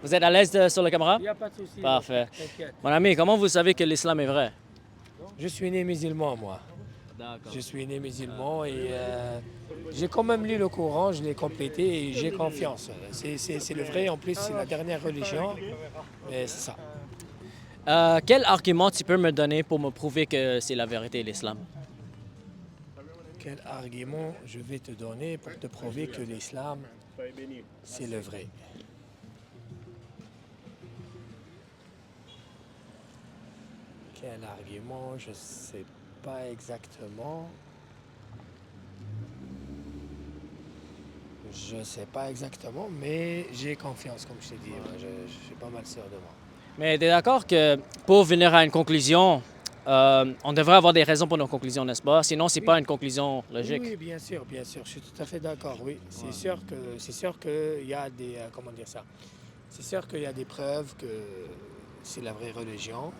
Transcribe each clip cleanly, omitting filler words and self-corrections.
Vous êtes à l'aise sur la caméra? Il n'y a pas de souci. Parfait. T'inquiète. Mon ami, comment vous savez que l'islam est vrai? Je suis né musulman, moi. D'accord. Je suis né musulman et j'ai quand même lu le Coran, je l'ai complété et j'ai confiance. C'est le vrai, en plus, c'est la dernière religion. Et c'est ça. Quel argument tu peux me donner pour me prouver que c'est la vérité, l'islam? Quel argument je vais te donner pour te prouver que l'islam, c'est le vrai? Quel argument? Je ne sais pas exactement. Je ne sais pas exactement, mais j'ai confiance, comme je t'ai dit. Je suis pas mal sûr de moi. Mais tu es d'accord que pour venir à une conclusion, on devrait avoir des raisons pour nos conclusions, n'est-ce pas? Sinon, c'est pas une conclusion logique. Oui, bien sûr, je suis tout à fait d'accord, oui. C'est sûr qu'il y a des, comment dire ça? C'est sûr qu'il y a des preuves que c'est la vraie religion.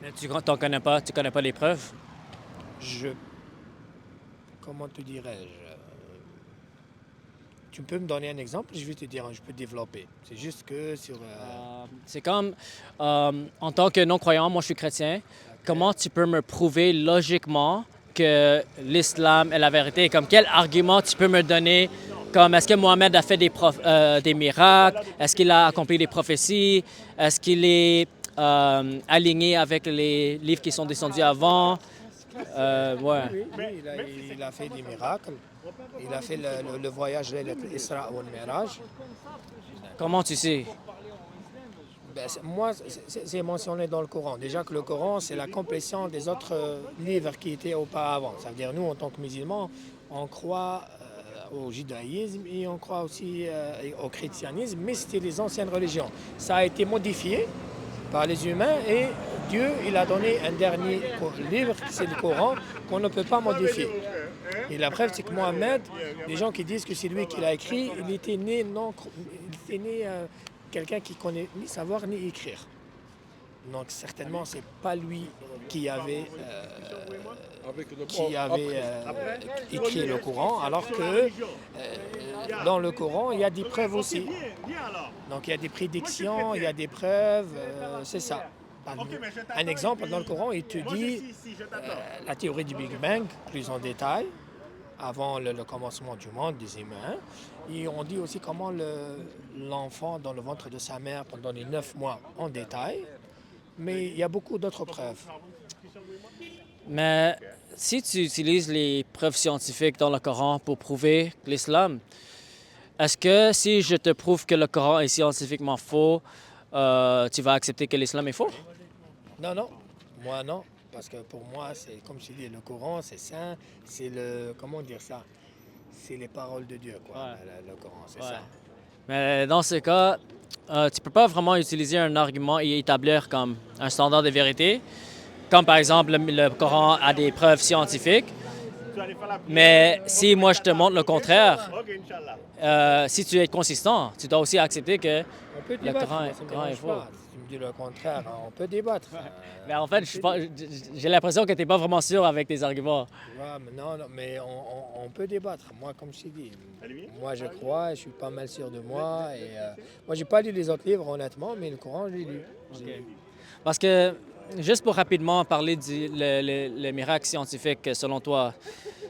Mais tu connais pas les preuves? Je, comment te dirais-je? Tu peux me donner un exemple, je vais te dire, je peux développer. C'est juste que sur... C'est comme, en tant que non-croyant, moi je suis chrétien, comment tu peux me prouver logiquement que l'islam est la vérité? Comme quel argument tu peux me donner? Comme est-ce que Mohamed a fait des miracles? Est-ce qu'il a accompli des prophéties? Est-ce qu'il est aligné avec les livres qui sont descendus avant? Ouais. Oui, il a fait des miracles. Il a fait le voyage de l'Isra ou le Miraj. Comment tu sais? Ben, moi, c'est mentionné dans le Coran. Déjà que le Coran, c'est la complétion des autres livres qui étaient auparavant. Ça veut dire, nous, en tant que musulmans, on croit au judaïsme et on croit aussi au christianisme, mais c'était les anciennes religions. Ça a été modifié par les humains et Dieu, il a donné un dernier livre, c'est le Coran, qu'on ne peut pas modifier. Et la preuve, c'est que Mohamed, les gens qui disent que c'est lui qui l'a écrit, il était né quelqu'un qui connaît ni savoir ni écrire. Donc certainement, c'est pas lui qui avait écrit le Coran, alors que dans le Coran, il y a des preuves aussi. Donc il y a des prédictions, il y a des preuves, c'est ça. Un exemple, dans le Coran, il te dit la théorie du Big Bang, plus en détail, avant le commencement du monde des humains. Et on dit aussi comment l'enfant dans le ventre de sa mère pendant les 9 mois en détail. Mais il y a beaucoup d'autres preuves. Mais si tu utilises les preuves scientifiques dans le Coran pour prouver l'islam, est-ce que si je te prouve que le Coran est scientifiquement faux, tu vas accepter que l'islam est faux? Non, moi non. Parce que pour moi, c'est comme je dis, le Coran, c'est saint, c'est comment dire ça? C'est les paroles de Dieu, quoi. Ouais. Le Coran, c'est Ouais. ça. Mais dans ce cas, tu peux pas vraiment utiliser un argument et établir comme un standard de vérité, comme par exemple le Coran a des preuves scientifiques. Mais si moi je te montre le contraire, si tu es consistant, tu dois aussi accepter que On peut le débattre, Coran moi, ça me est dérange faux. pas. Si tu me dis le contraire, on peut débattre. Mais en fait, j'ai l'impression que tu n'es pas vraiment sûr avec tes arguments. Ouais, mais non, mais on peut débattre. Moi, comme je t'ai dit, moi je crois, je suis pas mal sûr de moi. Et, moi, j'ai pas lu les autres livres, honnêtement, mais le Coran, je l'ai lu. Parce que, juste pour rapidement parler le miracle scientifique, selon toi,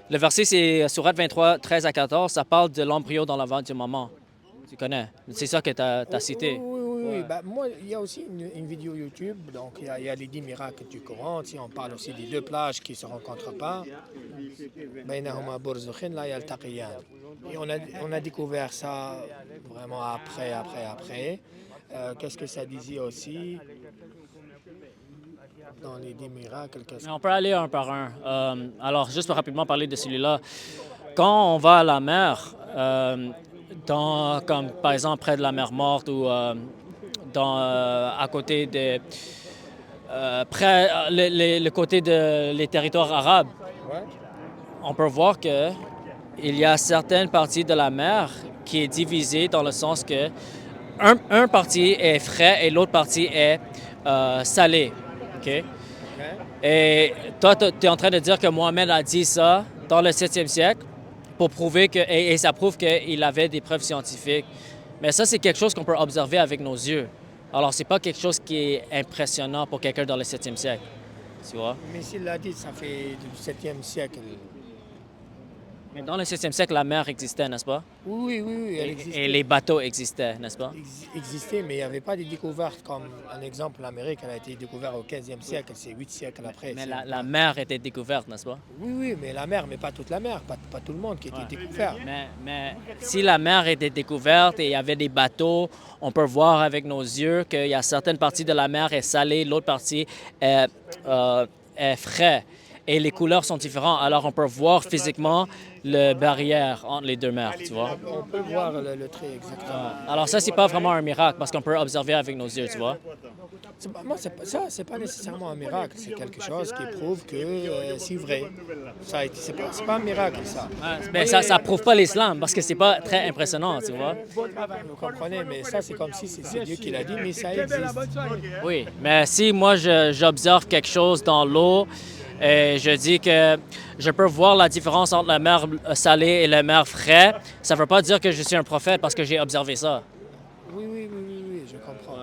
le verset, c'est Sourate 23, 13 à 14, ça parle de l'embryo dans la ventre du maman. Tu connais. C'est ça que tu as cité. Oui. Ouais. Bah, moi, il y a aussi une vidéo YouTube, donc il y a les 10 miracles du Coran. Si on parle aussi des deux plages qui ne se rencontrent pas. بينهما برزخ لا يلتقيان. Et on a découvert ça vraiment après. Qu'est-ce que ça disait aussi dans les 10 miracles? Mais on peut aller un par un. Alors, juste pour rapidement parler de celui-là, quand on va à la mer, comme par exemple près de la mer Morte ou à côté de près le côté des territoires arabes, Ouais. on peut voir que il y a certaines parties de la mer qui est divisée dans le sens que un partie est frais et l'autre partie est salé. OK? Et toi, tu es en train de dire que Mohamed a dit ça dans le 7e siècle pour prouver que, et ça prouve qu'il avait des preuves scientifiques. Mais ça, c'est quelque chose qu'on peut observer avec nos yeux. Alors, c'est pas quelque chose qui est impressionnant pour quelqu'un dans le 7e siècle. Tu vois? Mais s'il l'a dit, ça fait du 7e siècle. Mais dans le 7e siècle, la mer existait, n'est-ce pas? Oui, elle Et existait. les bateaux existaient, n'est-ce pas? Existait, mais il n'y avait pas de découvertes comme, un exemple, l'Amérique, elle a été découverte au 15e siècle, c'est 8 siècles après. Mais la mer était découverte, n'est-ce pas? Oui, mais la mer, mais pas toute la mer, pas tout le monde qui était découvert. Mais si la mer était découverte et il y avait des bateaux, on peut voir avec nos yeux qu'il y a certaines parties de la mer est salée, l'autre partie est frais. Et les couleurs sont différentes. Alors, on peut voir physiquement le barrière entre les deux mers, tu vois. On peut voir le trait exactement. Alors ça, c'est pas vraiment un miracle parce qu'on peut observer avec nos yeux, tu vois. C'est pas nécessairement un miracle, c'est quelque chose qui prouve que c'est vrai. C'est pas un miracle, ça. Mais ça prouve pas l'islam parce que c'est pas très impressionnant, tu vois. Vous comprenez, mais ça, c'est comme si c'est Dieu qui l'a dit, mais ça existe. Oui, mais si moi, j'observe quelque chose dans l'eau, et je dis que je peux voir la différence entre la mer salée et la mer fraîche. Ça ne veut pas dire que je suis un prophète parce que j'ai observé ça. Oui, je comprends.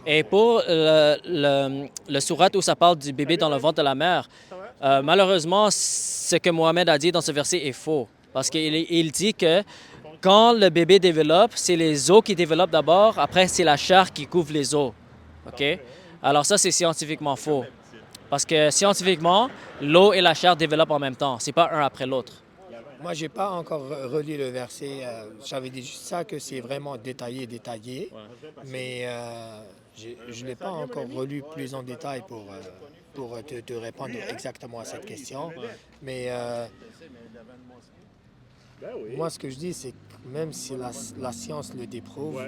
Et pour le sourate où ça parle du bébé dans le ventre de la mère, malheureusement, ce que Mohamed a dit dans ce verset est faux. Parce qu'il dit que quand le bébé développe, c'est les os qui développent d'abord, après c'est la chair qui couvre les os. OK? Alors ça, c'est scientifiquement faux. Parce que scientifiquement, l'eau et la chair développent en même temps. C'est pas un après l'autre. Moi, j'ai pas encore relu le verset. J'avais dit juste ça, que c'est vraiment détaillé. Mais je ne l'ai pas encore relu plus en détail pour te répondre exactement à cette question. Mais moi, ce que je dis, c'est que même si la science le déprouve,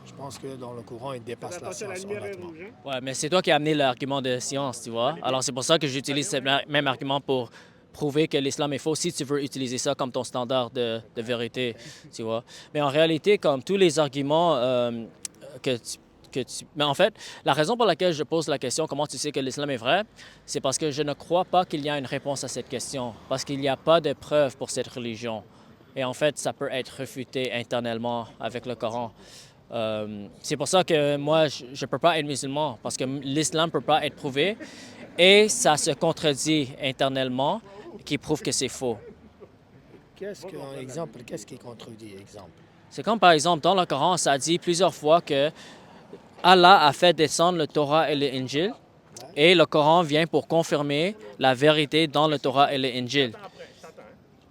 je pense que dans le courant, il dépasse la science, honnêtement. Ouais, mais c'est toi qui as amené l'argument de science, tu vois. Alors c'est pour ça que j'utilise ce même argument pour prouver que l'islam est faux si tu veux utiliser ça comme ton standard de vérité, tu vois. Mais en réalité, comme tous les arguments Mais en fait, la raison pour laquelle je pose la question, comment tu sais que l'islam est vrai, c'est parce que je ne crois pas qu'il y a une réponse à cette question, parce qu'il n'y a pas de preuve pour cette religion. Et en fait, ça peut être refuté internellement avec le Coran. C'est pour ça que moi, je ne peux pas être musulman, parce que l'islam ne peut pas être prouvé et ça se contredit internellement, qui prouve que c'est faux. Qu'est-ce qui contredit, exemple? C'est comme par exemple, dans le Coran, ça dit plusieurs fois que Allah a fait descendre le Torah et l'Injil, et le Coran vient pour confirmer la vérité dans le Torah et l'Injil.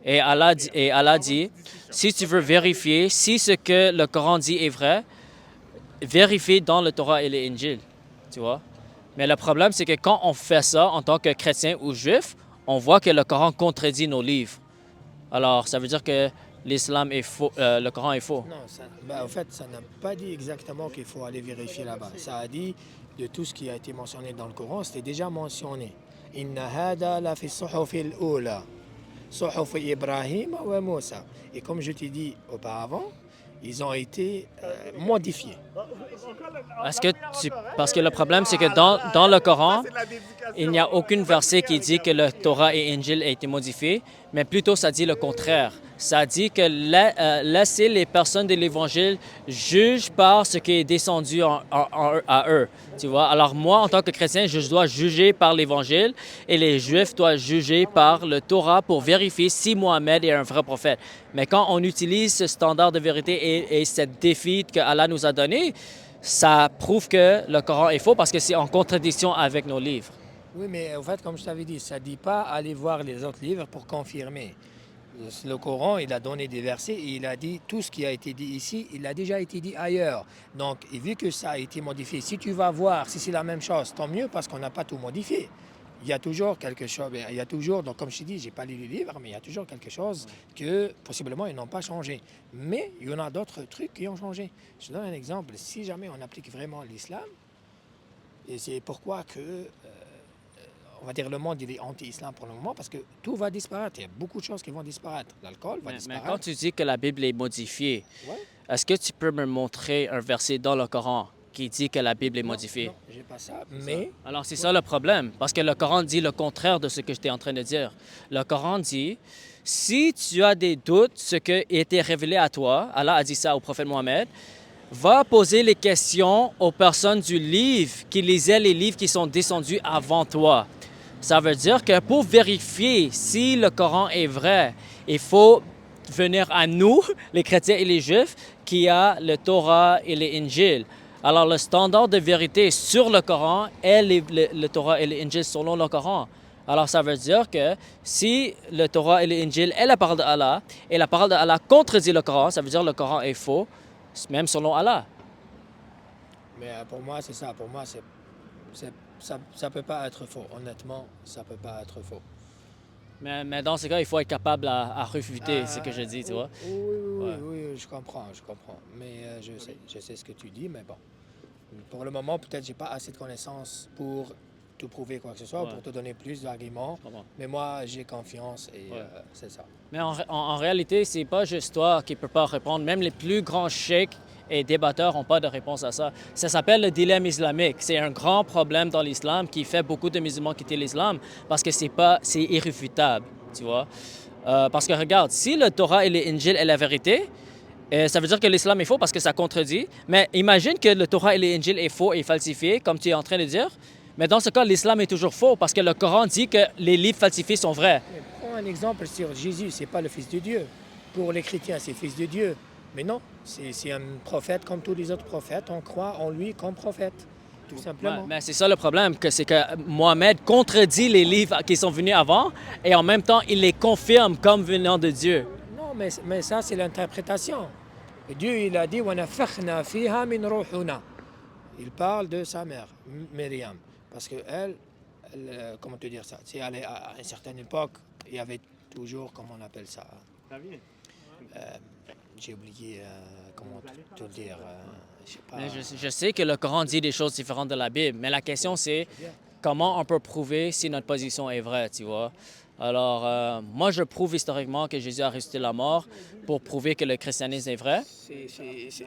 Et Allah dit, si tu veux vérifier si ce que le Coran dit est vrai, vérifie dans le Torah et l'Injil, tu vois. Mais le problème, c'est que quand on fait ça en tant que chrétien ou juif, on voit que le Coran contredit nos livres. Alors, ça veut dire que l'islam est faux, le Coran est faux. Non, en fait, ça n'a pas dit exactement qu'il faut aller vérifier là-bas. Ça a dit de tout ce qui a été mentionné dans le Coran, c'était déjà mentionné. Inna hada la fi suhufil ula, suhuf Ibrahim wa Musa. Et comme je t'ai dit auparavant, ils ont été modifiés. Parce que le problème, c'est que dans le Coran, il n'y a aucun verset qui dit que le Torah et l'Injil a été modifié, mais plutôt ça dit le contraire. Ça dit que laissez les personnes de l'Évangile juger par ce qui est descendu à eux. Tu vois? Alors moi, en tant que chrétien, je dois juger par l'Évangile et les Juifs doivent juger par le Torah pour vérifier si Mohamed est un vrai prophète. Mais quand on utilise ce standard de vérité et ce défi que Allah nous a donné, ça prouve que le Coran est faux parce que c'est en contradiction avec nos livres. Oui, mais en fait, comme je t'avais dit, ça ne dit pas aller voir les autres livres pour confirmer. Le Coran, il a donné des versets et il a dit tout ce qui a été dit ici, il a déjà été dit ailleurs. Donc, et vu que ça a été modifié, si tu vas voir si c'est la même chose, tant mieux parce qu'on n'a pas tout modifié. Il y a toujours quelque chose, il y a toujours, donc comme je t'ai dit, je n'ai pas lu les livres, mais il y a toujours quelque chose que possiblement ils n'ont pas changé. Mais il y en a d'autres trucs qui ont changé. Je donne un exemple. Si jamais on applique vraiment l'islam, et c'est pourquoi que on va dire le monde il est anti-islam pour le moment parce que tout va disparaître. Il y a beaucoup de choses qui vont disparaître. L'alcool va disparaître. Mais quand tu dis que la Bible est modifiée, Ouais. est-ce que tu peux me montrer un verset dans le Coran qui dit que la Bible est modifiée. Non, j'ai pas ça. Mais Alors, c'est ça le problème, parce que le Coran dit le contraire de ce que j'étais en train de dire. Le Coran dit, si tu as des doutes, ce qui a été révélé à toi, Allah a dit ça au prophète Mohammed, va poser les questions aux personnes du livre qui lisaient les livres qui sont descendus avant toi. Ça veut dire que pour vérifier si le Coran est vrai, il faut venir à nous, les chrétiens et les juifs, qui a le Torah et les Injil. Alors, le standard de vérité sur le Coran est le Torah et les Injil selon le Coran. Alors, ça veut dire que si le Torah et les Injil est la parole d'Allah, et la parole d'Allah contredit le Coran, ça veut dire que le Coran est faux, même selon Allah. Mais pour moi, c'est ça. Pour moi, ça peut pas être faux. Honnêtement, ça peut pas être faux. Mais dans ce cas, il faut être capable à refuter ce que je dis, tu vois. Oui, je comprends. Mais je sais ce que tu dis, mais bon. Pour le moment, peut-être j'ai pas assez de connaissances pour te prouver quoi que ce soit, ou pour te donner plus d'arguments. Mais moi, j'ai confiance et c'est ça. Mais en réalité, c'est pas juste toi qui peux pas répondre. Même les plus grands sheikhs et débatteurs n'ont pas de réponse à ça. Ça s'appelle le dilemme islamique. C'est un grand problème dans l'islam qui fait beaucoup de musulmans quitter l'islam parce que c'est irréfutable, tu vois. Parce que regarde, si le Torah et les Injil est la vérité, ça veut dire que l'islam est faux parce que ça contredit. Mais imagine que le Torah et les Injil est faux et falsifié, comme tu es en train de dire. Mais dans ce cas, l'islam est toujours faux parce que le Coran dit que les livres falsifiés sont vrais. Prends un exemple sur Jésus, c'est pas le Fils de Dieu. Pour les chrétiens, c'est le Fils de Dieu. Mais non, c'est un prophète comme tous les autres prophètes. On croit en lui comme prophète, tout simplement. Ouais, mais c'est ça le problème, c'est que Mohammed contredit les livres qui sont venus avant et en même temps, il les confirme comme venant de Dieu. Non, mais ça, c'est l'interprétation. Et Dieu, il a dit وَنَفَخْنَا فِيهَا مِنْ رُوحُنَا. Il parle de sa mère, Myriam. Parce que elle, comment te dire ça? C'est à une certaine époque, il y avait toujours, comment on appelle ça? J'ai oublié comment te le dire. Je sais pas. Mais je sais que le Coran dit des choses différentes de la Bible, mais la question c'est comment on peut prouver si notre position est vraie, tu vois? Alors, moi, je prouve historiquement que Jésus a ressuscité la mort pour prouver que le christianisme est vrai.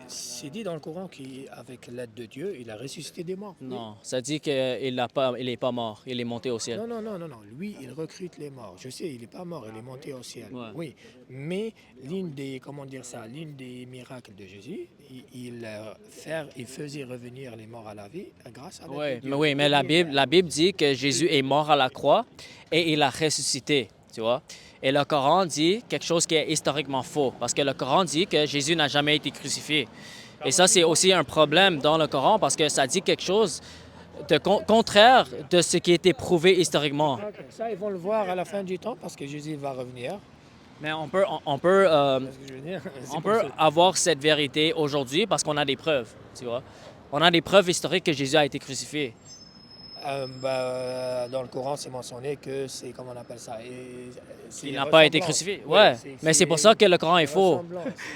C'est dit dans le Coran qu'avec l'aide de Dieu, il a ressuscité des morts. Non, ça dit qu'il n'est pas mort, il est monté au ciel. Non. Lui, il recrute les morts. Je sais, il n'est pas mort, il est monté au ciel. Ouais. Oui, mais l'une des miracles de Jésus, il faisait revenir les morts à la vie grâce à l'aide de Dieu. Mais la Bible dit que Jésus est mort à la croix et il a ressuscité, tu vois. Et le Coran dit quelque chose qui est historiquement faux, parce que le Coran dit que Jésus n'a jamais été crucifié. Et ça, c'est aussi un problème dans le Coran, parce que ça dit quelque chose de contraire de ce qui a été prouvé historiquement. Okay. Ça, ils vont le voir à la fin du temps, parce que Jésus va revenir. Mais on peut avoir cette vérité aujourd'hui parce qu'on a des preuves, tu vois. On a des preuves historiques que Jésus a été crucifié. Dans le Coran, c'est mentionné que c'est, comment on appelle ça? Il n'a pas été crucifié. Ouais, mais c'est pour ça que le Coran est faux.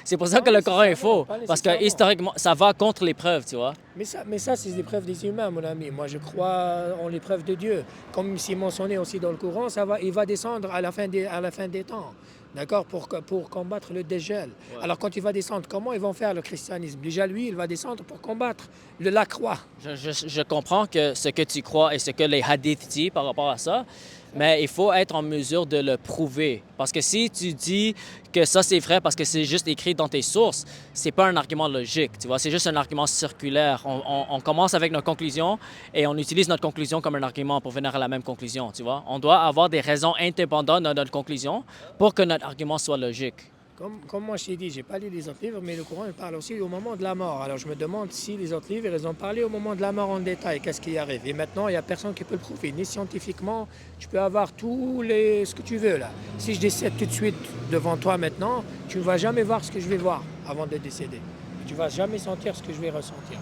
C'est pour ça que le Coran est faux. Parce que historiquement, ça va contre les preuves, tu vois. Mais ça, c'est des preuves des humains, mon ami. Moi, je crois en les preuves de Dieu. Comme c'est mentionné aussi dans le Coran, il va descendre à la fin des temps. D'accord, pour combattre le dégel. Ouais. Alors quand il va descendre, comment ils vont faire le christianisme? Déjà lui, il va descendre pour combattre la croix. Je comprends que ce que tu crois et ce que les hadiths disent par rapport à ça, mais il faut être en mesure de le prouver. Parce que si tu dis que ça c'est vrai parce que c'est juste écrit dans tes sources, c'est pas un argument logique, tu vois, c'est juste un argument circulaire. On commence avec notre conclusion et on utilise notre conclusion comme un argument pour venir à la même conclusion, tu vois. On doit avoir des raisons indépendantes de notre conclusion pour que notre argument soit logique. Comme moi je t'ai dit, j'ai pas lu les autres livres, mais le Coran il parle aussi au moment de la mort. Alors je me demande si les autres livres, ils ont parlé au moment de la mort en détail, qu'est-ce qui arrive. Et maintenant, il n'y a personne qui peut le prouver, ni scientifiquement, tu peux avoir ce que tu veux là. Si je décède tout de suite devant toi maintenant, tu ne vas jamais voir ce que je vais voir avant de décéder. Et tu ne vas jamais sentir ce que je vais ressentir.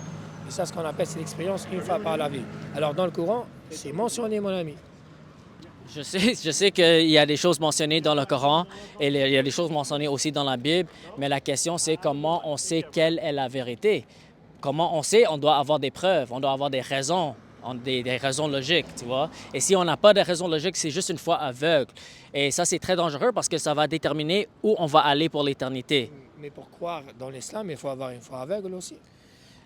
Et ça, ce qu'on appelle, c'est l'expérience une fois par la vie. Alors dans le Coran, c'est mentionné, mon ami. Je sais qu'il y a des choses mentionnées dans le Coran et il y a des choses mentionnées aussi dans la Bible, mais la question c'est comment on sait quelle est la vérité. Comment on sait? On doit avoir des preuves, on doit avoir des raisons, des raisons logiques, tu vois. Et si on n'a pas de raisons logiques, c'est juste une foi aveugle. Et ça, c'est très dangereux parce que ça va déterminer où on va aller pour l'éternité. Mais pour croire dans l'islam, il faut avoir une foi aveugle aussi.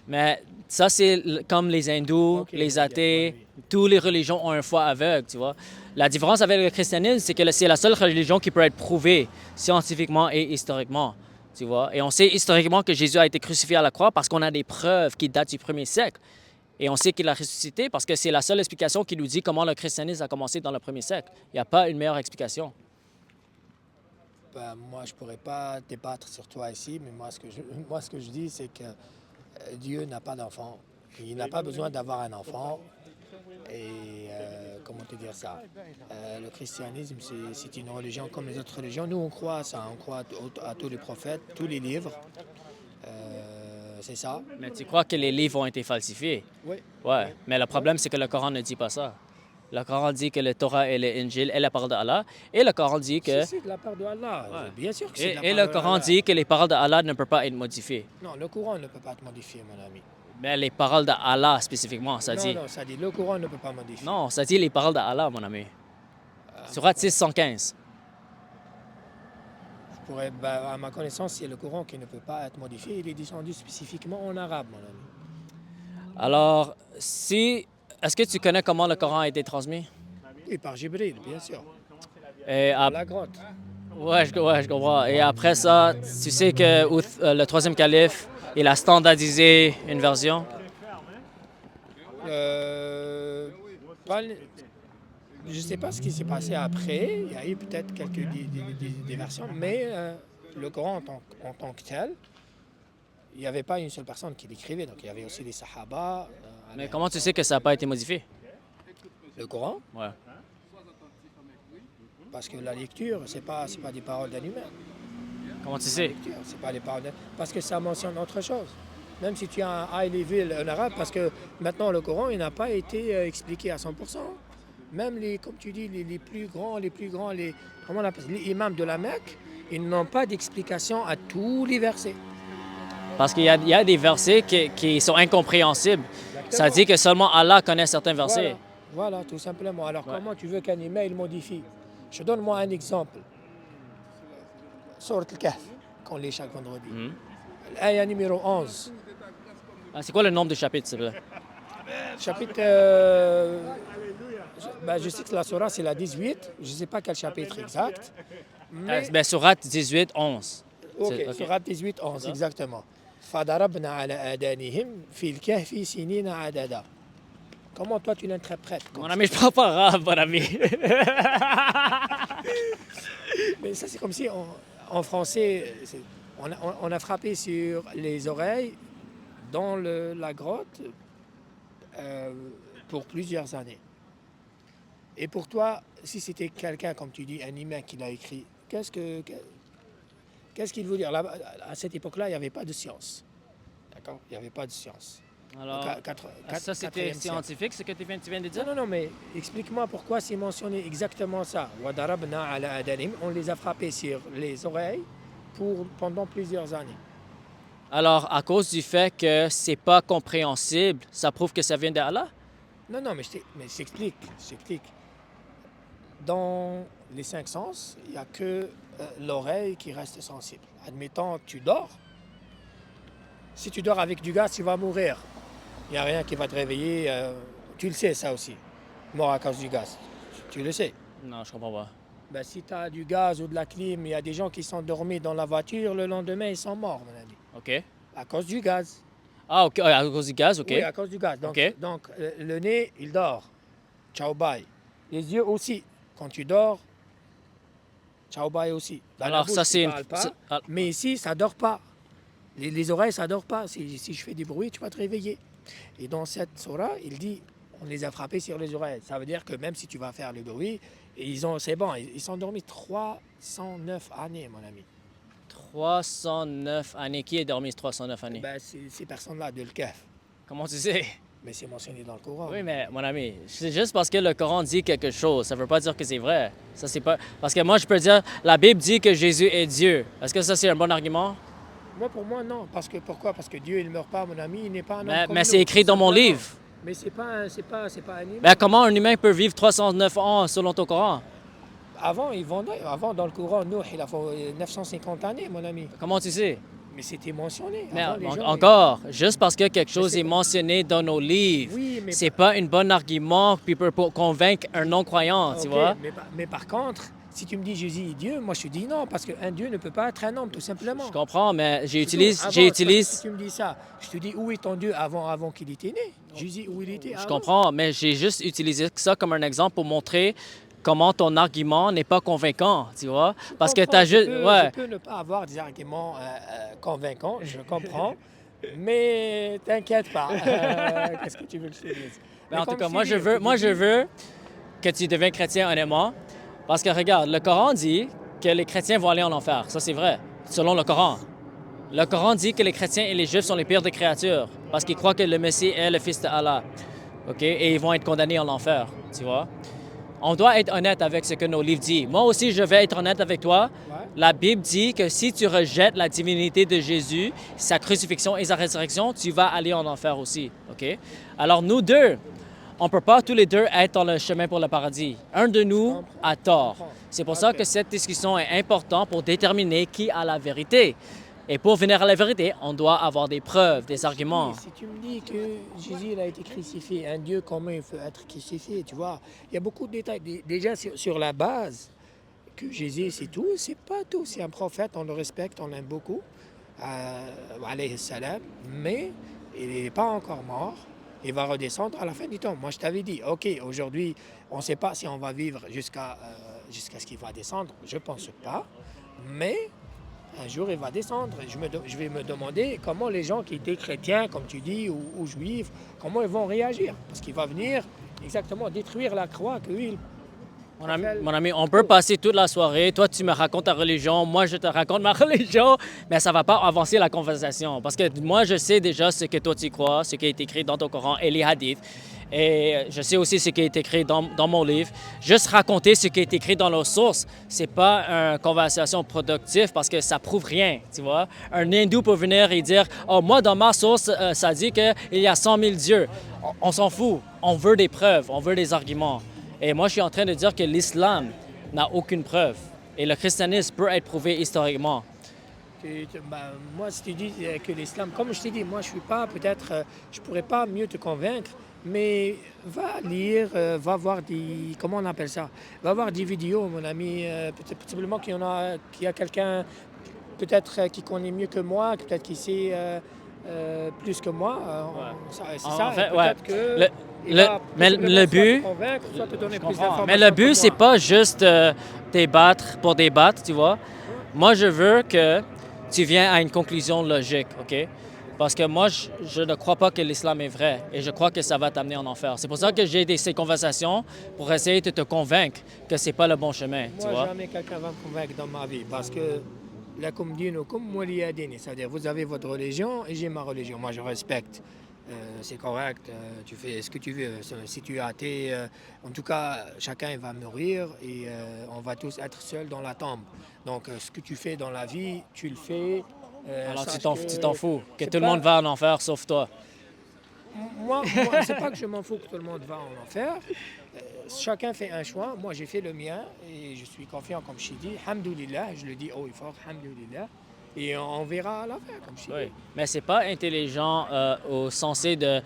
Mais ça, c'est comme les hindous, Ok, les il y a- athées, oui, toutes les religions ont un foi aveugle, tu vois. La différence avec le christianisme, c'est que c'est la seule religion qui peut être prouvée scientifiquement et historiquement, tu vois. Et on sait historiquement que Jésus a été crucifié à la croix parce qu'on a des preuves qui datent du premier siècle. Et on sait qu'il a ressuscité parce que c'est la seule explication qui nous dit comment le christianisme a commencé dans le premier siècle. Il n'y a pas une meilleure explication. Ben, moi, je ne pourrais pas débattre sur toi ici, mais moi, ce que je dis, c'est que Dieu n'a pas d'enfant. Il n'a pas besoin d'avoir un enfant. Et comment te dire ça? Le christianisme, c'est une religion comme les autres religions. Nous, on croit à ça. On croit à tous les prophètes, tous les livres. C'est ça. Mais tu crois que les livres ont été falsifiés? Oui. Ouais. Mais le problème, c'est que le Coran ne dit pas ça. Le Coran dit que le Torah et l'Injil est la parole d'Allah. Et le Coran dit que... C'est de la part d'Allah. Ouais. Bien sûr que c'est de la Et part le Coran d'Allah. dit que les paroles d'Allah ne peuvent pas être modifiées. Non, le Coran ne peut pas te modifier, mon ami. Mais les paroles d'Allah spécifiquement, ça dit. Non, ça dit le Coran ne peut pas modifier. Non, ça dit les paroles d'Allah, mon ami. Surat 6, 115. À ma connaissance, c'est le Coran qui ne peut pas être modifié. Il est descendu spécifiquement en arabe, mon ami. Alors, si... Est-ce que tu connais comment le Coran a été transmis? Oui, par Jibril, bien sûr. Et Dans la grotte. ouais, je comprends. Et après ça, tu sais que le troisième calife, il a standardisé une version. Pas le- je ne sais pas ce qui s'est passé après. Il y a eu peut-être quelques des versions, mais le Coran en tant que tel, il n'y avait pas une seule personne qui l'écrivait. Donc il y avait aussi les Sahaba. Mais comment tu sais que ça n'a pas été modifié? Le Coran, Ouais. parce que la lecture, c'est pas des paroles d'un humain. Comment tu sais? Lecture, c'est pas des paroles parce que ça mentionne autre chose. Même si tu as un high level en arabe, parce que maintenant le Coran, il n'a pas été expliqué à 100%. Même comme tu dis, les plus grands, comment on appelle, les imams de la Mecque, ils n'ont pas d'explication à tous les versets. Parce qu'il y a des versets qui sont incompréhensibles. Ça dit que seulement Allah connaît certains versets. Voilà, tout simplement. Alors Ouais. comment tu veux qu'un email modifie? Je donne moi un exemple. Sourate al-Kahf, qu'on lit chaque vendredi. L'aya numéro 11. Ah, c'est quoi le nombre de chapitres, s'il te plaît? Chapitre. Je sais que la Surah, c'est la 18. Je ne sais pas quel chapitre exact. Mais, Ben, Surat 18, 11. ok, c'est- ok. Surah 18, 11, Ça. exactement. فَضَرَبْنَا عَلَى آذَانِهِمْ فِي الْكَهْفِ سِنِينَ عَدَدًا. Comment toi tu l'interprètes? Mon ami, je parle pas arabe, mon ami. Mais ça, c'est comme si en français, on a frappé sur les oreilles dans la grotte pour plusieurs années. Et pour toi, si c'était quelqu'un, comme tu dis, un humain qui l'a écrit, qu'est-ce qu'il veut dire? Là, à cette époque-là, il n'y avait pas de science. D'accord? Il n'y avait pas de science. Alors, Donc, ça, c'était 4e siècle. scientifique, ce que tu viens de dire? Non, mais explique-moi pourquoi c'est mentionné exactement ça. وَضَرَبْنَا عَلَى آذَانِهِمْ. On les a frappés sur les oreilles pendant plusieurs années. Alors, à cause du fait que c'est pas compréhensible, ça prouve que ça vient d'Allah? Non, mais je t'explique. Dans les 5 sens, il n'y a que l'oreille qui reste sensible. Admettons, tu dors. Si tu dors avec du gaz, tu vas mourir. Il n'y a rien qui va te réveiller. Tu le sais, ça aussi. Mort à cause du gaz. Tu le sais. Non, je comprends pas. Ben, si tu as du gaz ou de la clim, il y a des gens qui sont dormis dans la voiture, le lendemain, ils sont morts, mon ami. OK. À cause du gaz. Ah, OK. À cause du gaz, OK. Oui, à cause du gaz. Donc, Ok. Le nez, il dort. Ciao, bye. Les yeux aussi. Quand tu dors, ciao, bye aussi. Dans la Alors, bouche, ça, tu c'est une... parles pas, ah, mais ici, ça dort pas. Les oreilles, ça dort pas. Si je fais du bruit, tu vas te réveiller. Et dans cette surah, il dit, on les a frappés sur les oreilles. Ça veut dire que même si tu vas faire le bruit, c'est bon, ils sont dormis 309 années, mon ami. 309 années. Qui est dormi 309 années? Ben, ces personnes-là de l'Kaf. Comment tu sais? Mais c'est mentionné dans le Coran. Oui, mais mon ami, c'est juste parce que le Coran dit quelque chose, ça veut pas dire que c'est vrai. Ça, c'est pas... Parce que moi, je peux dire, la Bible dit que Jésus est Dieu. Est-ce que ça, c'est un bon argument? Pour moi, non. Pourquoi? Parce que Dieu, il ne meurt pas, mon ami. Il n'est pas un homme comme Mais nous, c'est écrit dans mon simplement. livre. Mais c'est pas un humain. Ben, comment un humain peut vivre 309 ans selon ton Coran? Avant, dans le Coran, Nuh, il a fait 950 années, mon ami. Comment tu sais? Mais c'était mentionné. Mais Avant, les gens, encore, juste parce que quelque chose c'est est pas- mentionné dans nos livres, Oui, mais c'est pas un bon argument puis pour convaincre un non-croyant, tu ok, vois? mais par contre, si tu me dis Jésus est Dieu, moi je te dis non, parce qu'un Dieu ne peut pas être un homme, tout simplement. Je comprends, mais C'est tout. Avant, c'est parce que si j'utilise, tu me dis ça, je te dis où est ton Dieu avant qu'il était né? Jésus, où il était je avant? comprends, mais j'ai juste utilisé ça comme un exemple pour montrer comment ton argument n'est pas convaincant, tu vois? Parce que Comprends, t'as juste, je ouais, peux ne pas avoir des arguments convaincants, je comprends, mais t'inquiète pas. Qu'est-ce que tu veux que je te dise? mais Mais en tout comme cas, je t'ai dit, au moi je début, veux que tu deviennes chrétien honnêtement, parce que regarde, le Coran dit que les chrétiens vont aller en enfer, ça c'est vrai, selon le Coran. Le Coran dit que les chrétiens et les juifs sont les pires des créatures parce qu'ils croient que le Messie est le fils d'Allah. OK? Et ils vont être condamnés en enfer, tu vois? On doit être honnête avec ce que nos livres disent. Moi aussi, je vais être honnête avec toi. ouais, La Bible dit que si tu rejettes la divinité de Jésus, sa crucifixion et sa résurrection, tu vas aller en enfer aussi. OK? Alors, nous deux, on ne peut pas tous les deux être dans le chemin pour le paradis. Un de nous comprends, a je tort. comprends. C'est pour ça Ok. que cette discussion est importante pour déterminer qui a la vérité. Et pour venir à la vérité, on doit avoir des preuves, des arguments. Si tu me dis que Jésus il a été crucifié, un Dieu, comment il peut être crucifié, tu vois? Il y a beaucoup de détails. Déjà, sur la base, que Jésus, c'est tout, c'est pas tout. C'est un prophète, on le respecte, on l'aime beaucoup, alayhi salam, mais il n'est pas encore mort. Il va redescendre à la fin du temps. Moi, je t'avais dit, OK, aujourd'hui, on ne sait pas si on va vivre jusqu'à ce qu'il va descendre. Je ne pense pas. Mais un jour, il va descendre. Je vais me demander comment les gens qui étaient chrétiens, comme tu dis, ou juifs, comment ils vont réagir. Parce qu'il va venir exactement détruire la croix que lui, Mon ami, on peut passer toute la soirée. Toi, tu me racontes ta religion. Moi, je te raconte ma religion. Mais ça ne va pas avancer la conversation. Parce que moi, je sais déjà ce que toi, tu crois, ce qui est écrit dans ton Coran et les hadiths. Et je sais aussi ce qui est écrit dans mon livre. Juste raconter ce qui est écrit dans nos sources, c'est pas une conversation productive parce que ça prouve rien, tu vois. Un hindou peut venir et dire « Oh, moi, dans ma source, ça dit qu'il y a 100 000 dieux. » On s'en fout. On veut des preuves, on veut des arguments. Et moi, je suis en train de dire que l'islam n'a aucune preuve. Et le christianisme peut être prouvé historiquement. Moi, si tu dis que l'islam, comme je t'ai dit, moi, je suis pas, peut-être, je pourrais pas mieux te convaincre, mais va lire, va voir des, comment on appelle ça? Va voir des vidéos, mon ami, peut-être possiblement qu'il y a quelqu'un, peut-être qui connaît mieux que moi, peut-être qui sait plus que moi. C'est En ça, fait, et ouais. peut-être que Le- il le- va mais possiblement le soit but, te convaincre, soit te donner je plus comprends. d'informations Mais le que but, c'est moi. pas juste débattre pour débattre, tu vois. Moi, je veux que tu viennes à une conclusion logique, OK? Parce que moi, je ne crois pas que l'islam est vrai et je crois que ça va t'amener en enfer. C'est pour ça que j'ai ces conversations pour essayer de te convaincre que c'est pas le bon chemin, tu Moi, vois. jamais quelqu'un va me convaincre dans ma vie parce que lakum dinukum waliya dini, c'est-à-dire vous avez votre religion et j'ai ma religion. Moi, je respecte. C'est correct, tu fais ce que tu veux. Si tu es athée, en tout cas, chacun va mourir et on va tous être seuls dans la tombe. Donc, ce que tu fais dans la vie, tu le fais. Alors Sache tu t'en fous, que c'est tout le pas- monde va en enfer sauf toi. moi, c'est pas que je m'en fous que tout le monde va en enfer. Chacun fait un choix. Moi, j'ai fait le mien et je suis confiant, comme je t'ai dit. Hamdoulillah, je le dis haut et fort, Hamdoulillah. Et on verra à la fin, comme je t'ai Oui. dit. Mais c'est pas intelligent au sens de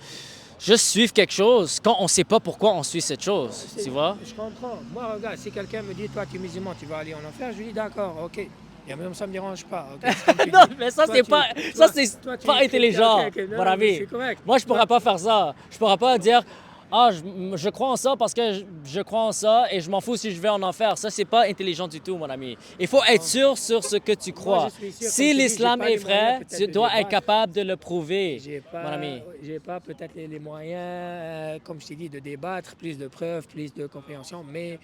juste suivre quelque chose quand on ne sait pas pourquoi on suit cette chose, tu vois? Je comprends. Moi, regarde, si quelqu'un me dit, toi, tu es musulman, tu vas aller en enfer, je lui dis, d'accord, ok. Et même ça ne me dérange pas. ok, c'est comme tu Non, dis. mais ça, Toi, c'est tu- pas, toi- ça, c'est toi, tu pas es intelligent, chrétien, ok, mon non, mais ami. c'est correct. Moi, je Toi- pourrais pas faire ça. Je pourrais pas dire, ah, je crois en ça parce que je crois en ça et je m'en fous si je vais en enfer. Ça, c'est pas intelligent du tout, mon ami. Il faut être sûr sur ce que tu crois. je suis sûr, comme Si tu dis, l'islam j'ai pas est les moyens, vrai, peut-être, tu de dois être débattre. capable de le prouver, J'ai mon ami. pas peut-être les moyens, comme je t'ai dit, de débattre, plus de preuves, plus de compréhension, mais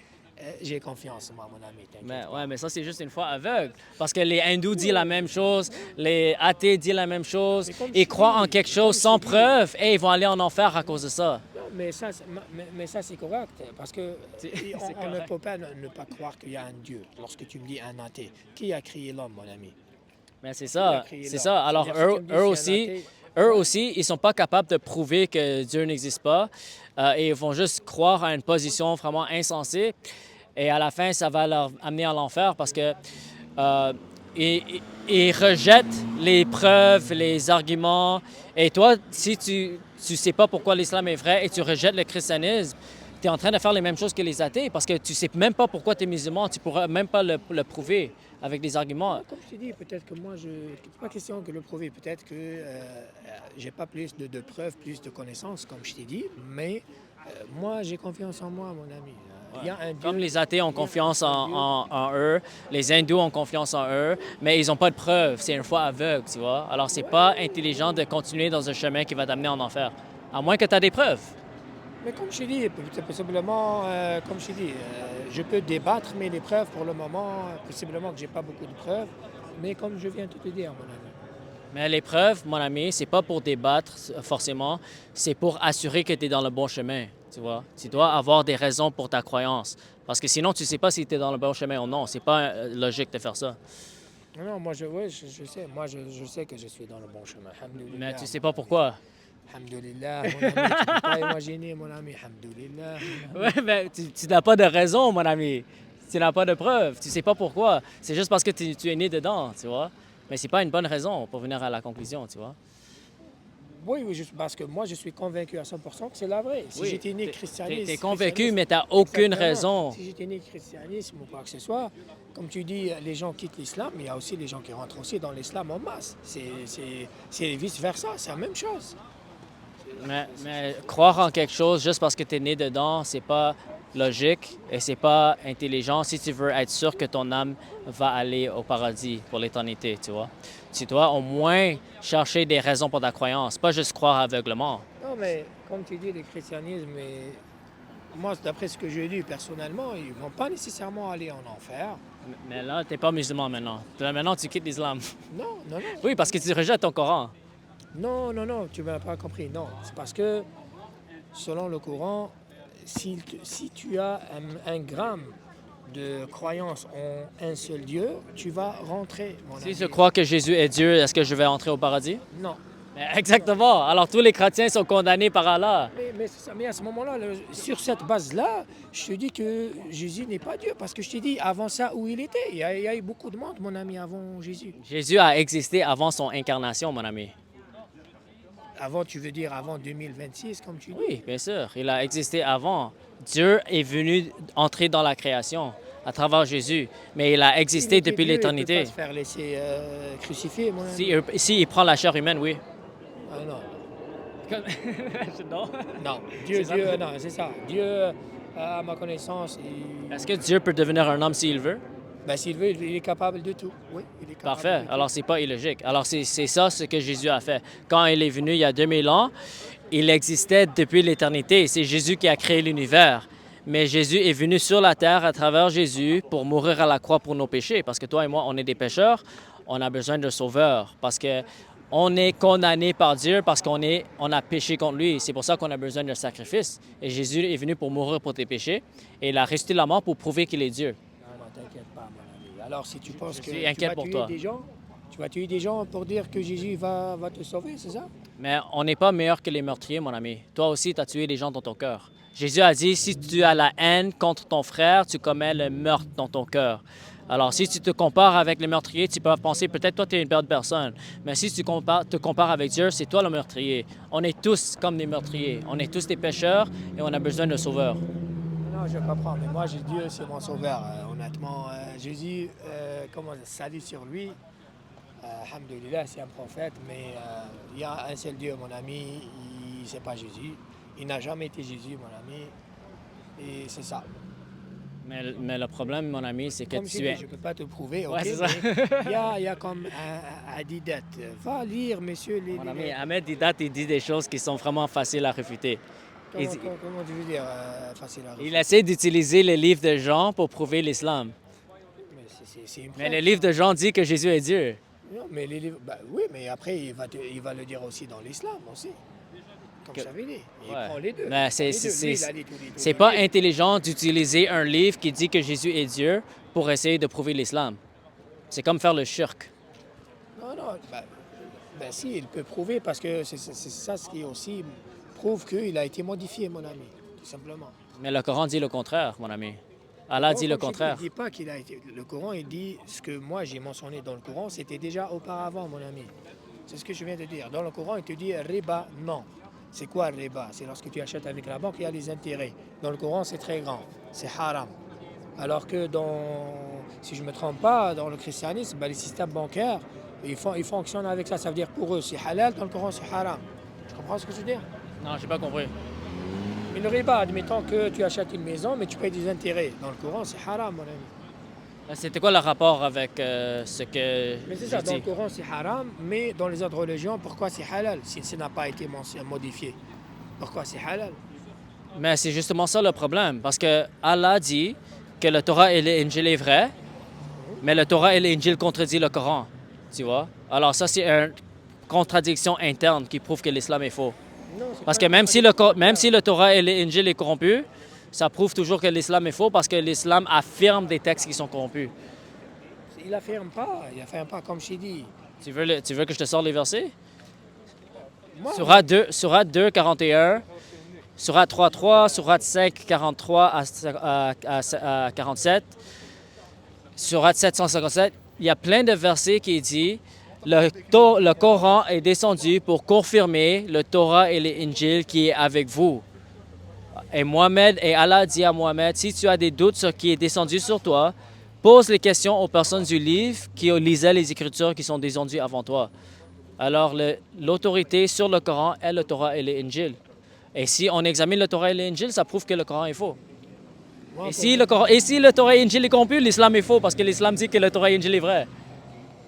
j'ai confiance, moi, mon ami. t'inquiète Mais, pas. ouais, mais ça, c'est juste une foi aveugle. Parce que les hindous disent la même chose, les athées disent la même chose, Mais comme ils je croient dis, en quelque comme chose je sans dis. preuve et ils vont aller en enfer à cause de ça. Non, mais ça, c'est correct, parce que on ne correct. peut pas ne pas croire qu'il y a un Dieu. Lorsque tu me dis un athée, qui a créé l'homme, mon ami? Mais c'est Qui a ça, créé c'est l'homme? ça. Alors C'est-à-dire, si tu me dis eux c'est un aussi, athée, ils sont pas capables de prouver que Dieu n'existe pas et ils vont juste croire à une position vraiment insensée et à la fin, ça va leur amener à l'enfer parce que ils rejettent les preuves, les arguments. Et toi, si tu sais pas pourquoi l'islam est vrai et tu rejettes le christianisme, tu es en train de faire les mêmes choses que les athées parce que tu sais même pas pourquoi tu es musulman. Tu pourras même pas le prouver avec des arguments. Comme je t'ai dit, peut-être que moi, c'est pas question de le prouver. Peut-être que j'ai pas plus de preuves, plus de connaissances, comme je t'ai dit. Mais moi, j'ai confiance en moi, mon ami. Il y a un Dieu. Comme les athées ont il y a confiance un en, Dieu. en eux, les hindous ont confiance en eux, mais ils n'ont pas de preuves. C'est une foi aveugle, tu vois. Alors, c'est pas intelligent de continuer dans un chemin qui va t'amener en enfer, à moins que tu aies des preuves. Mais comme je t'ai dit, possiblement, comme je t'ai dit, je peux débattre, mais les preuves, pour le moment, possiblement que j'ai pas beaucoup de preuves. Mais comme je viens de te dire, mon ami. Mais les preuves, mon ami, c'est pas pour débattre forcément, c'est pour assurer que tu es dans le bon chemin, tu vois. Tu dois avoir des raisons pour ta croyance. Parce que sinon, tu sais pas si tu es dans le bon chemin ou non. C'est pas logique de faire ça. Non, moi, je sais. Moi, je sais que je suis dans le bon chemin. Alhamdoulilah, Mais tu sais mon pas ami. pourquoi. Alhamdoulilah, mon ami. Tu peux pas imaginer, mon ami. Alhamdoulilah. Ouais, mais tu n'as pas de raison, mon ami. Tu n'as pas de preuves. Tu sais pas pourquoi. C'est juste parce que tu es né dedans, tu vois. Mais c'est pas une bonne raison pour venir à la conclusion, tu vois. Oui, oui, parce que moi, je suis convaincu à 100% que c'est la vraie. Si Oui, j'étais né christianisme... t'es convaincu, christianisme, mais t'as aucune exactement. raison. Si j'étais né christianisme ou quoi que ce soit, comme tu dis, les gens quittent l'islam, mais il y a aussi les gens qui rentrent aussi dans l'islam en masse. C'est vice-versa, c'est la même chose. Mais croire en quelque chose juste parce que tu es né dedans, c'est pas logique et c'est pas intelligent si tu veux être sûr que ton âme va aller au paradis pour l'éternité, tu vois. Tu dois au moins chercher des raisons pour ta croyance, pas juste croire aveuglement. Non, mais comme tu dis, le christianisme, moi, d'après ce que j'ai lu personnellement, ils ne vont pas nécessairement aller en enfer. Mais là, t'es pas musulman maintenant. Là, maintenant, tu quittes l'islam. Non, non, non. Oui, parce que tu rejettes ton Coran. Non, non, non, tu ne m'as pas compris. Non, c'est parce que, selon le Coran, si tu as un gramme de croyance en un seul Dieu, tu vas rentrer, mon ami. Si je crois que Jésus est Dieu, est-ce que je vais entrer au paradis? Non. Mais exactement. Alors tous les chrétiens sont condamnés par Allah. Mais à ce moment-là, sur cette base-là, je te dis que Jésus n'est pas Dieu. Parce que je te dis, avant ça, où il était, il y a eu beaucoup de monde, mon ami, avant Jésus. Jésus a existé avant son incarnation, mon ami. Avant, tu veux dire avant 2026, comme tu dis? Oui, bien sûr. Il a existé avant. Dieu est venu entrer dans la création à travers Jésus, mais il a existé depuis l'éternité. Il ne peut pas se faire laisser crucifier, mon ami. Si il prend la chair humaine, oui. Ah, non. Non. Non, non, c'est ça. Dieu, à ma connaissance, Est-ce que Dieu peut devenir un homme s'il veut? ben, s'il veut, il est capable de tout. Oui, il est capable Parfait. de tout. Alors, c'est pas illogique. Alors, c'est ça ce que Jésus a fait. Quand il est venu il y a 2000 ans, il existait depuis l'éternité. C'est Jésus qui a créé l'univers. Mais Jésus est venu sur la terre à travers Jésus pour mourir à la croix pour nos péchés. Parce que toi et moi, on est des pécheurs. On a besoin de sauveur. Parce que on est condamné par Dieu parce qu'on a péché contre lui. C'est pour ça qu'on a besoin d'un sacrifice. Et Jésus est venu pour mourir pour tes péchés. Et il a ressuscité la mort pour prouver qu'il est Dieu. Non, non, t'inquiète pas, mon ami. Alors, si tu penses que suis tu inquiet vas pour tuer toi. des gens, tu vas tuer des gens pour dire que Jésus va te sauver, c'est ça? Mais on n'est pas meilleur que les meurtriers, mon ami. Toi aussi, tu as tué des gens dans ton cœur. Jésus a dit, si tu as la haine contre ton frère, tu commets le meurtre dans ton cœur. Alors, si tu te compares avec les meurtriers, tu peux penser, peut-être toi, tu es une bonne personne. Mais si tu te compares avec Dieu, c'est toi le meurtrier. On est tous comme des meurtriers. On est tous des pécheurs et on a besoin de sauveur. Non, je comprends, mais moi, Dieu, c'est mon sauveur. Honnêtement, Jésus, salut sur lui. Alhamdoulilah, c'est un prophète, mais il y a un seul Dieu, mon ami, c'est pas Jésus. Il n'a jamais été Jésus, mon ami. Et c'est ça. Mais le problème, mon ami, c'est que Comme tu es... je ne peux pas te prouver, Ouais, ok, c'est ça. mais il y a comme un Didat. Va lire, monsieur, Mon ami, Ahmed Didat, il dit des choses qui sont vraiment faciles à réfuter. Comment tu veux dire facile à Il essaie d'utiliser les livres de Jean pour prouver l'islam. Mais c'est une Mais preuve. le livre de Jean dit que Jésus est Dieu. Non, mais les livres, oui, mais après, il va le dire aussi dans l'islam aussi. Comme ça veut dire. Il Ouais. prend les deux. Mais Les deux. Lui, il a dit tous les c'est deux pas livres. intelligent d'utiliser un livre qui dit que Jésus est Dieu pour essayer de prouver l'islam. C'est comme faire le shirk. Non, non, si, il peut prouver parce que c'est ça ce qui aussi prouve qu'il a été modifié, mon ami, tout simplement. Mais le Coran dit le contraire, mon ami. Allah dit le Comme je dis, contraire. il dit pas qu'il a été. Le Coran, il dit ce que moi j'ai mentionné dans le Coran, c'était déjà auparavant, mon ami. C'est ce que je viens de dire. Dans le Coran, il te dit riba, non. C'est quoi le riba? C'est lorsque tu achètes avec la banque, il y a les intérêts. Dans le Coran, c'est très grand. C'est haram. Alors que si je ne me trompe pas, dans le christianisme, les systèmes bancaires, ils fonctionnent avec ça. Ça veut dire pour eux, c'est halal, dans le Coran, c'est haram. Tu comprends ce que je veux dire? Non, j'ai pas compris. Mais le riba, admettons que tu achètes une maison, mais tu payes des intérêts. Dans le Coran, c'est haram, mon ami. C'était quoi le rapport avec ce que Mais c'est j'ai ça, dans le dit? Coran, c'est haram, mais dans les autres religions, pourquoi c'est halal si ça n'a pas été modifié? Pourquoi c'est halal? Mais c'est justement ça le problème, parce que Allah dit que le Torah et l'Injil est vrai, mais le Torah et l'Injil contredit le Coran, tu vois? Alors ça, c'est une contradiction interne qui prouve que l'islam est faux. Non, c'est Parce pas que une même si le Torah et l'Injil est corrompu, ça prouve toujours que l'islam est faux parce que l'islam affirme des textes qui sont corrompus. Il affirme pas comme je t'ai dit. Tu veux que je te sorte les versets? Moi, Surat 2, 41, Surat 3, 3, Surat 5, 43 à 47, Surat 757, il y a plein de versets qui disent le Coran est descendu pour confirmer le Torah et l'Injil qui est avec vous. Et Allah dit à Mohamed, si tu as des doutes sur qui est descendu sur toi, pose les questions aux personnes du livre qui lisaient les Écritures qui sont descendues avant toi. Alors, l'autorité sur le Coran est le Torah et l'Injil. Et si on examine le Torah et l'Injil, ça prouve que le Coran est faux. moi, Et si le Torah et l'Injil est corrompu, l'islam est faux parce que l'islam dit que le Torah et l'Injil est vrai.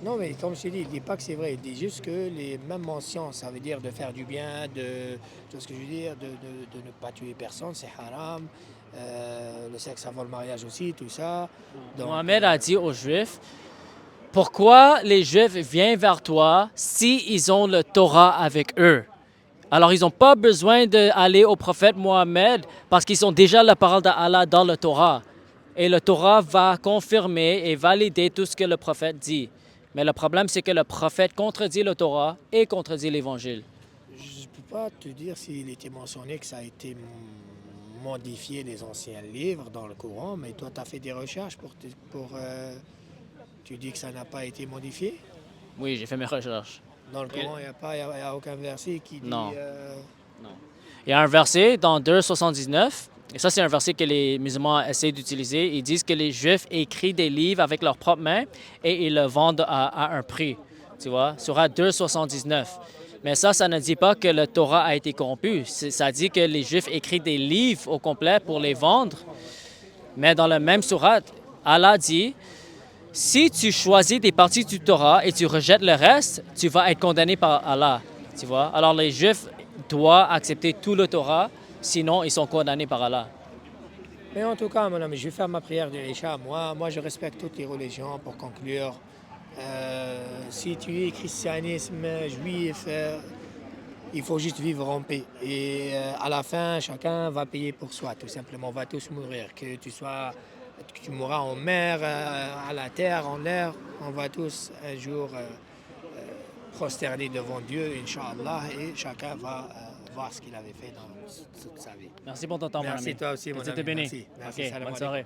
non, mais comme je t'ai dit, il ne dit pas que c'est vrai. Il dit juste que les mêmes mentions, ça veut dire de faire du bien, tu vois ce que je veux dire, de ne pas tuer personne, c'est haram. Le sexe avant le mariage aussi, tout ça. Donc, Mohamed a dit aux Juifs, pourquoi les Juifs viennent vers toi s'ils ont le Torah avec eux? Alors, ils n'ont pas besoin d'aller au prophète Mohamed parce qu'ils ont déjà la parole d'Allah dans le Torah. Et le Torah va confirmer et valider tout ce que le prophète dit. Mais le problème, c'est que le prophète contredit le Torah et contredit l'Évangile. je ne peux pas te dire s'il était mentionné que ça a été modifié les anciens livres dans le Coran, mais toi, tu as fait des recherches tu dis que ça n'a pas été modifié? Oui, j'ai fait mes recherches. Dans le Coran, il n'y a aucun verset qui dit... Non. Il y a un verset dans 2,79, et ça c'est un verset que les musulmans essaient d'utiliser. Ils disent que les Juifs écrivent des livres avec leurs propres mains et ils le vendent à un prix, tu vois, Surat 2,79. Mais ça ne dit pas que le Torah a été corrompu. Ça dit que les Juifs écrivent des livres au complet pour les vendre. Mais dans le même surat, Allah dit, si tu choisis des parties du Torah et tu rejettes le reste, tu vas être condamné par Allah, tu vois. Alors les Juifs doivent accepter tout le Torah, sinon ils sont condamnés par Allah. Mais en tout cas, mon ami, je vais faire ma prière de l'Isha. Moi, je respecte toutes les religions pour conclure. Si tu es christianisme, juif, il faut juste vivre en paix. Et à la fin, chacun va payer pour soi, tout simplement. On va tous mourir. Que tu mourras en mer, à la terre, en l'air, on va tous un jour prosterner devant Dieu, Inch'Allah, et chacun va voir ce qu'il avait fait dans toute sa vie. Merci pour ton temps, mon ami. Merci toi aussi, mon Que Dieu ami. te bénisse. Merci. Merci. OK, Salam bonne alaikum. soirée.